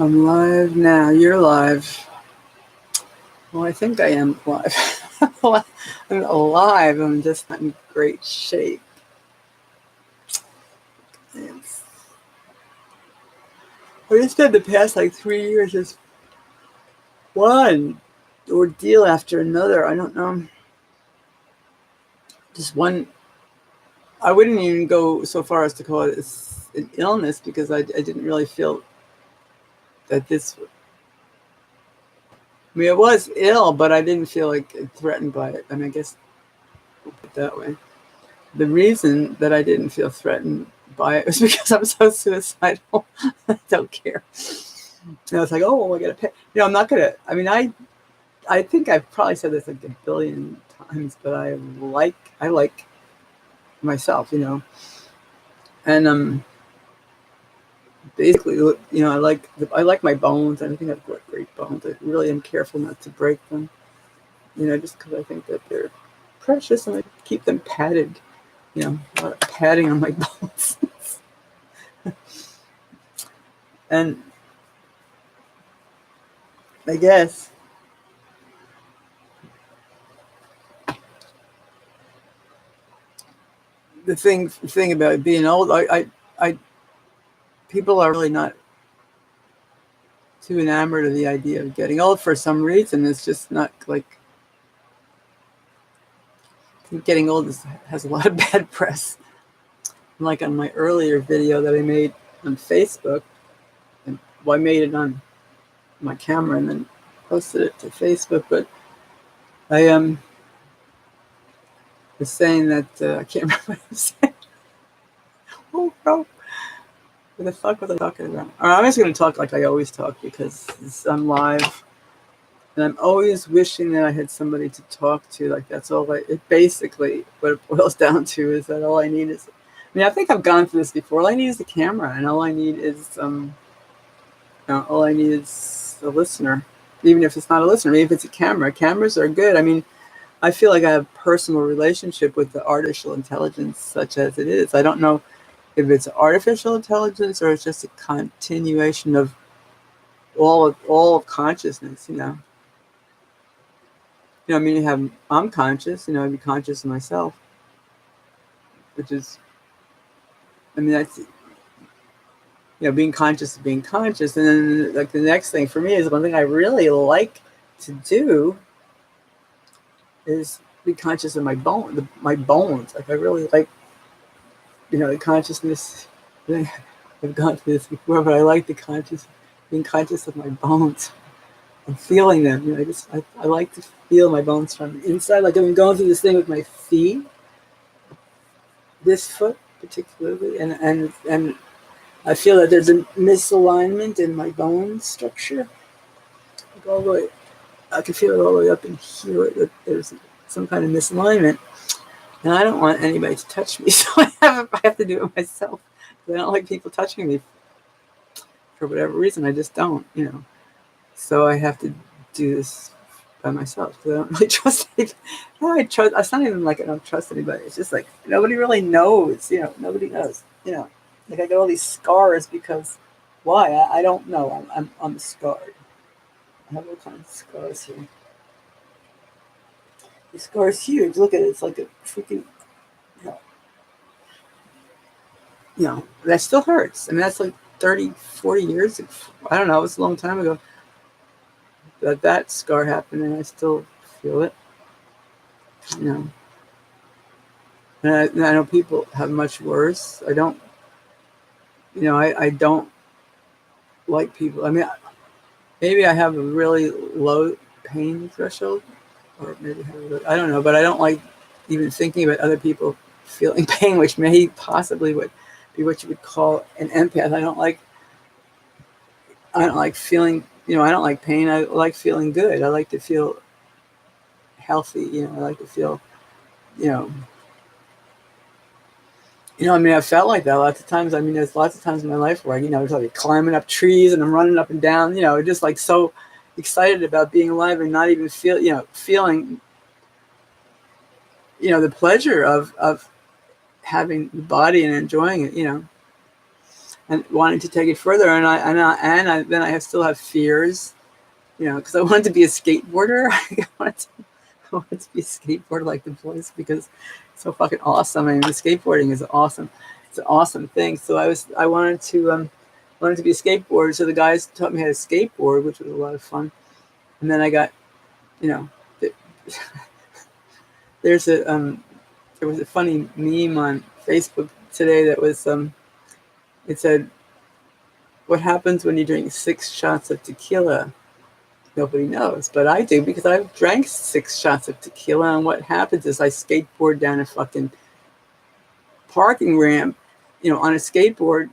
I'm live now. You're live. Well, I think I am live. I'm alive. I'm just not in great shape. It's, I just spent the past 3 years just one ordeal after another. I don't know. Just one. I wouldn't even go so far as to call it an illness because I didn't really feel that this. I mean, I was ill, but I didn't feel threatened by it. I mean, I guess we'll put it that way. The reason that I didn't feel threatened by it was because I'm so suicidal. I don't care. And I was like, oh, I gotta pay. I'm not gonna. I mean, I think I've probably said this a billion times, but I like myself, and basically, I like my bones. I think I've got great bones. I really am careful not to break them, just because I think that they're precious and I keep them padded. A lot of padding on my bones. And I guess the thing about being old, I people are really not too enamored of the idea of getting old for some reason. It's just not getting old has a lot of bad press. Like on my earlier video that I made on Facebook, and I made it on my camera and then posted it to Facebook. But I was saying that I can't remember what I was saying. Oh, bro. What the fuck was I talking about? I'm just going to talk like I always talk because I'm live. And I'm always wishing that I had somebody to talk to. That's all basically, what it boils down to is that all I need is, I think I've gone through this before. All I need is the camera and all I need is a listener. Even if it's not a listener, maybe if it's a camera. Cameras are good. I feel like I have a personal relationship with the artificial intelligence such as it is. I don't know if it's artificial intelligence or it's just a continuation of all of consciousness, I'm conscious, I'd be conscious of myself, which is, that's, being conscious of being conscious. And then the next thing for me is one thing I really like to do is be conscious of my bones. I really like, the consciousness. I've gone through this before, but I like being conscious of my bones and feeling them. I like to feel my bones from the inside. Like I've been going through this thing with my feet, this foot particularly, and I feel that there's a misalignment in my bone structure. All the way, I can feel it all the way up in here. That there's some kind of misalignment, and I don't want anybody to touch me, so I have to do it myself. I don't like people touching me for whatever reason. I just don't, So I have to do this by myself because I don't really trust anybody. No, it's not even like I don't trust anybody. It's just nobody really knows. Nobody knows. I got all these scars because why? I don't know. I'm scarred. I have all kinds of scars here. The scar is huge. Look at it. It's like a freaking. That still hurts. That's 30, 40 years. I don't know. It was a long time ago that scar happened, and I still feel it. And I know people have much worse. I don't. I don't like people. Maybe I have a really low pain threshold, or maybe I don't know. But I don't like even thinking about other people feeling pain, which may possibly be what you would call an empath. I don't like feeling, I don't like pain. I like feeling good. I like to feel healthy. I like to feel, I felt like that lots of times. There's lots of times in my life where, I was climbing up trees and I'm running up and down, just so excited about being alive and not even feeling, the pleasure of having the body and enjoying it, and wanting to take it further. And then I still have fears, because I wanted to be a skateboarder. I wanted to be a skateboarder like the boys because it's so fucking awesome. I mean, the skateboarding is awesome. It's an awesome thing. So I wanted to be a skateboarder. So the guys taught me how to skateboard, which was a lot of fun. And then I got, there was a funny meme on Facebook today that was it said, "What happens when you drink 6 shots of tequila?" Nobody knows, but I do because I've drank 6 shots of tequila, and what happens is I skateboard down a fucking parking ramp, on a skateboard,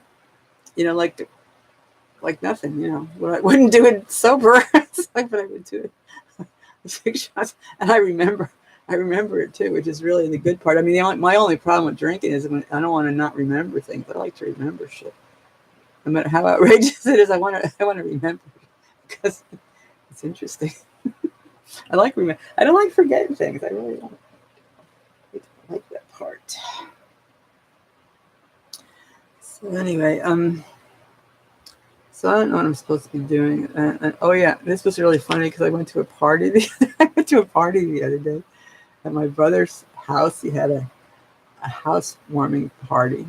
like nothing, But I wouldn't do it sober. It's like, but I would do it 6 shots, and I remember it too, which is really the good part. I mean, my only problem with drinking is when I don't want to not remember things. I like to remember shit, no matter how outrageous it is. I want to remember because it's interesting. I don't like forgetting things. I really don't like that part. So anyway, so I don't know what I'm supposed to be doing. And oh yeah, this was really funny because I went to a party the other day at my brother's house. He had a housewarming party,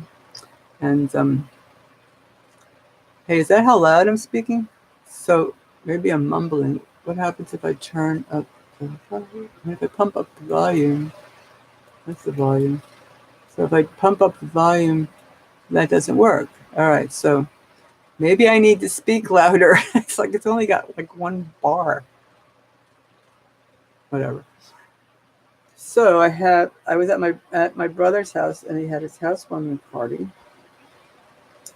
and hey, is that how loud I'm speaking? So maybe I'm mumbling. What happens if I turn up the volume? If I pump up the volume? What's the volume? So if I pump up the volume, that doesn't work. All right, so maybe I need to speak louder. It's like it's only got like 1 bar. Whatever. So I was at my brother's house, and he had his housewarming party,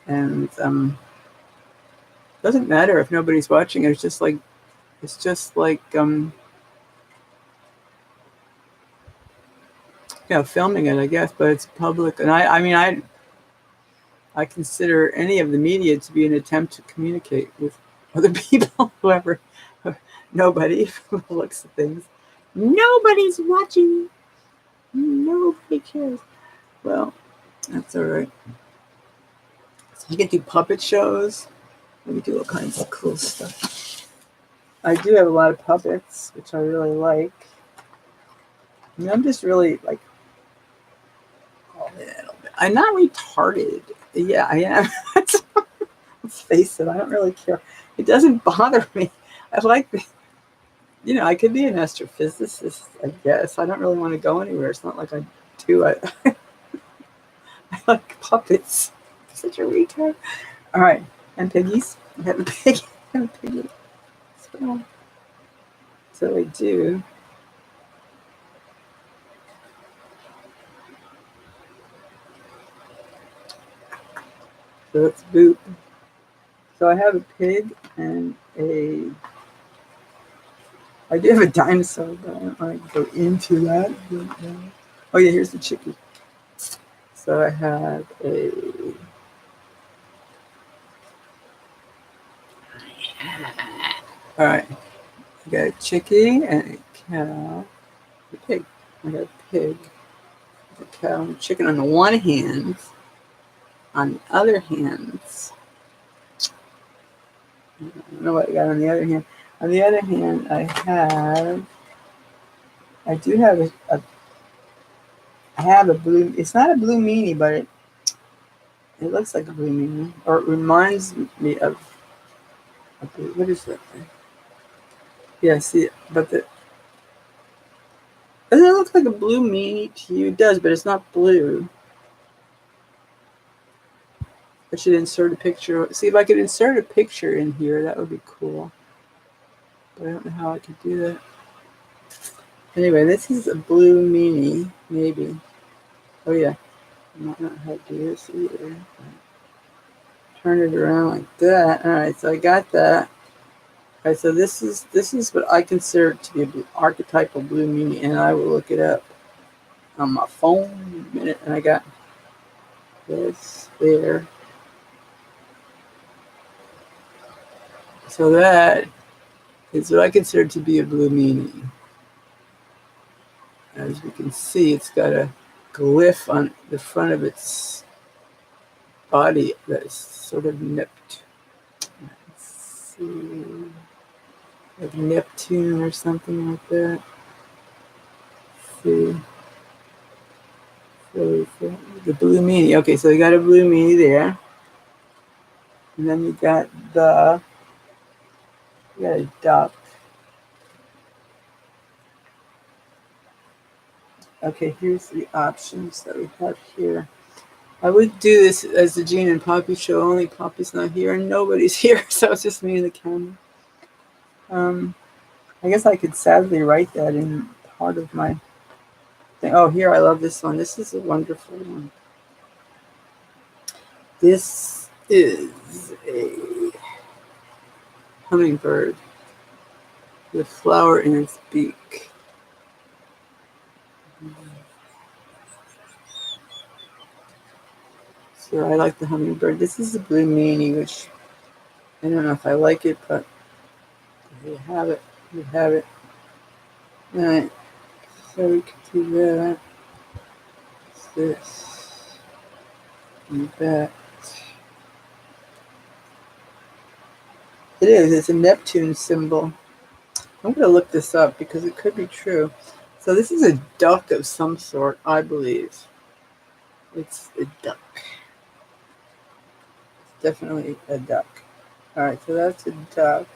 and doesn't matter if nobody's watching. It's just like filming it, I guess, but it's public, and I consider any of the media to be an attempt to communicate with other people, whoever, nobody who looks at things. Nobody's watching. Nobody cares. Well, that's all right. So you can do puppet shows. We do all kinds of cool stuff. I do have a lot of puppets, which I really like. I mean, I'm just really like, I'm not retarded. Yeah, I am. Let's face it, I don't really care. It doesn't bother me. I like I could be an astrophysicist, I guess. I don't really want to go anywhere. It's not like I do. I like puppets. I'm such a retard. All right, and piggies. I have a pig. I have a piggy. So I do. So let's boot. So I have a pig and I do have a dinosaur, but I don't want to go into that. Oh yeah, here's the chickie. So I have all right. I got a chickie and a cow. A pig. I got a pig, a cow, and a chicken on the one hand. On the other hand, I don't know what I got on the other hand. On the other hand, I do have I have a blue. It's not a blue meanie, but it looks like a blue meanie, or it reminds me of a blue. What is that thing? Yeah, see, but doesn't it look like a blue meanie to you? It does, but it's not blue. I should insert a picture. See, if I could insert a picture in here, that would be cool. But I don't know how I could do that. Anyway, this is a blue meanie, maybe. Oh yeah, I might not have to do this either. Turn it around like that. All right, so I got that. All right, so this is what I consider to be an archetypal blue meanie, and I will look it up on my phone in a minute. And I got this there. So that is what I consider to be a blue meanie. As we can see, it's got a glyph on the front of its body that's sort of nipped. Let's see, like Neptune or something like that. Let's see. So the blue meanie. Okay, so you got a blue meanie there. And then you got a duck. Okay, here's the options that we have here. I would do this as the Gene and Poppy show, only Poppy's not here and nobody's here, so it's just me and the camera. I guess I could sadly write that in part of my thing. Oh, here, I love this one. This is a wonderful one. This is a hummingbird with a flower in its beak. So I like the hummingbird. This is the blue meanie, which I don't know if I like it, but there you have it. You have it. Alright, so we can do that. What's this? And that. It is. It's a Neptune symbol. I'm going to look this up because it could be true. So this is a duck of some sort, I believe. It's a duck. It's definitely a duck. Alright, so that's a duck.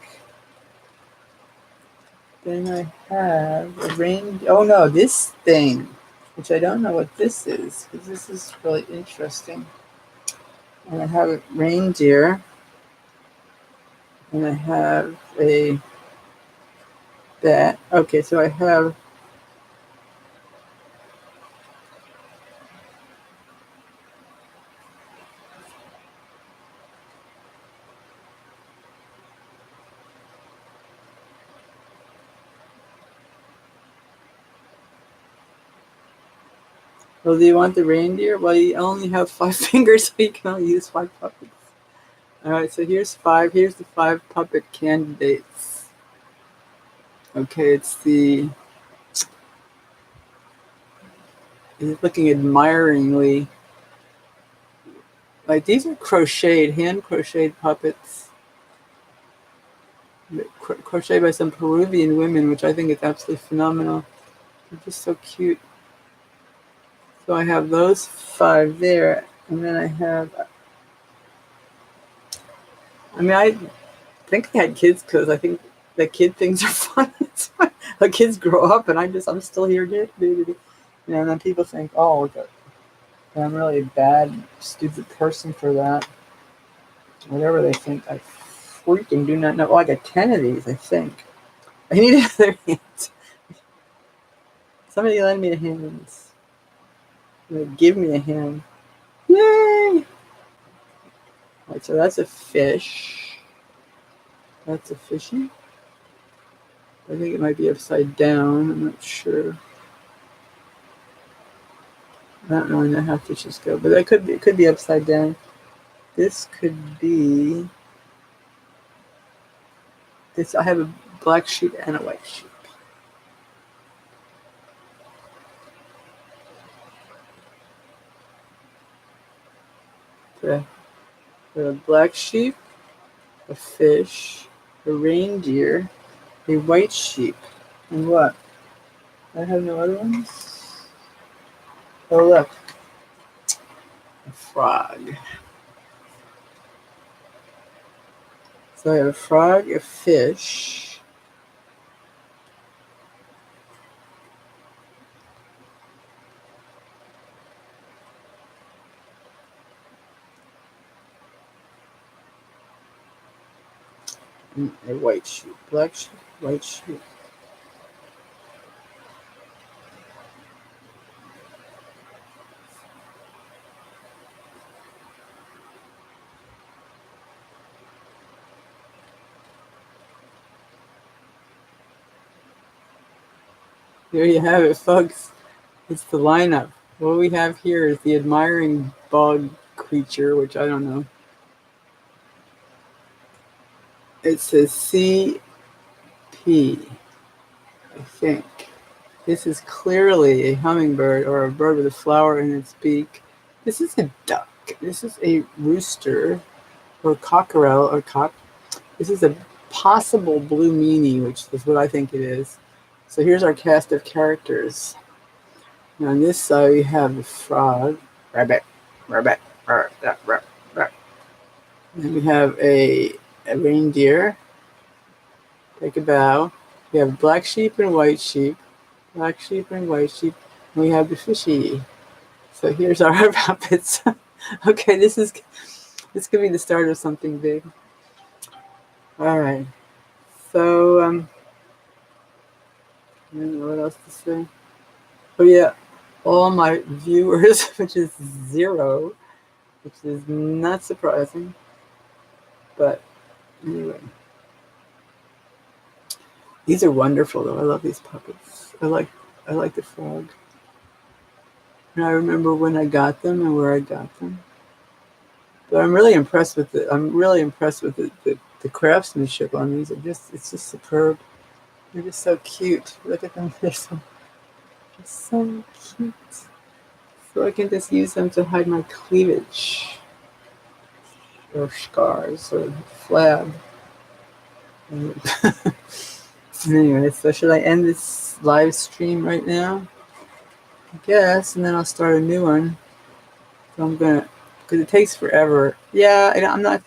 Then I have a reindeer. Oh no, this thing, which I don't know what this is, because this is really interesting. And I have a reindeer. And I have a bat. Okay, so I have well, do you want the reindeer? Well, you only have 5 fingers, so you can only use 5 puppets. Alright, so here's 5. Here's the 5 puppet candidates. Okay, it's the... He's looking admiringly. Like, these are crocheted, hand-crocheted puppets. Crocheted by some Peruvian women, which I think is absolutely phenomenal. They're just so cute. So I have those 5 there, and then I have... I mean, I think I had kids because I think the kid things are fun. The kids grow up, and I'm still here. And then people think, oh, I'm really a bad, stupid person for that. Whatever they think, I freaking do not know. Oh, I got 10 of these, I think. I need another hand. Somebody lend me a hand. Give me a hand. Yay! Alright, so that's a fish. That's a fishy. I think it might be upside down. I'm not sure. I don't really know how fishes go, but it could be upside down. This could be this. I have a black sheep and a white sheep. A black sheep, a fish, a reindeer, a white sheep, and what? I have no other ones? Oh, look. A frog. So I have a frog, a fish, and a white sheep. Black sheep, white sheep. There you have it, folks. It's the lineup. What we have here is the admiring bug creature, which I don't know. It says CP, I think. This is clearly a hummingbird or a bird with a flower in its beak. This is a duck. This is a rooster or cockerel or cock. This is a possible blue meanie, which is what I think it is. So here's our cast of characters. Now on this side we have the frog, rabbit, rabbit, rabbit, rabbit, rabbit. And we have a reindeer. Take a bow. We have black sheep and white sheep. Black sheep and white sheep. And we have the fishy. So here's our puppets. Okay, this could be the start of something big. All right. So I don't know what else to say. Oh yeah, all my viewers, which is 0, which is not surprising. But anyway, these are wonderful though. I love these puppets. I like the frog. And I remember when I got them and where I got them. But I'm really impressed with it. I'm really impressed with the craftsmanship on these. It's just superb. They're just so cute. Look at them. They're so cute. So I can just use them to hide my cleavage or scars or flab. Anyway, so should I end this live stream right now? I guess, and then I'll start a new one. So I'm gonna, because it takes forever. Yeah, I'm not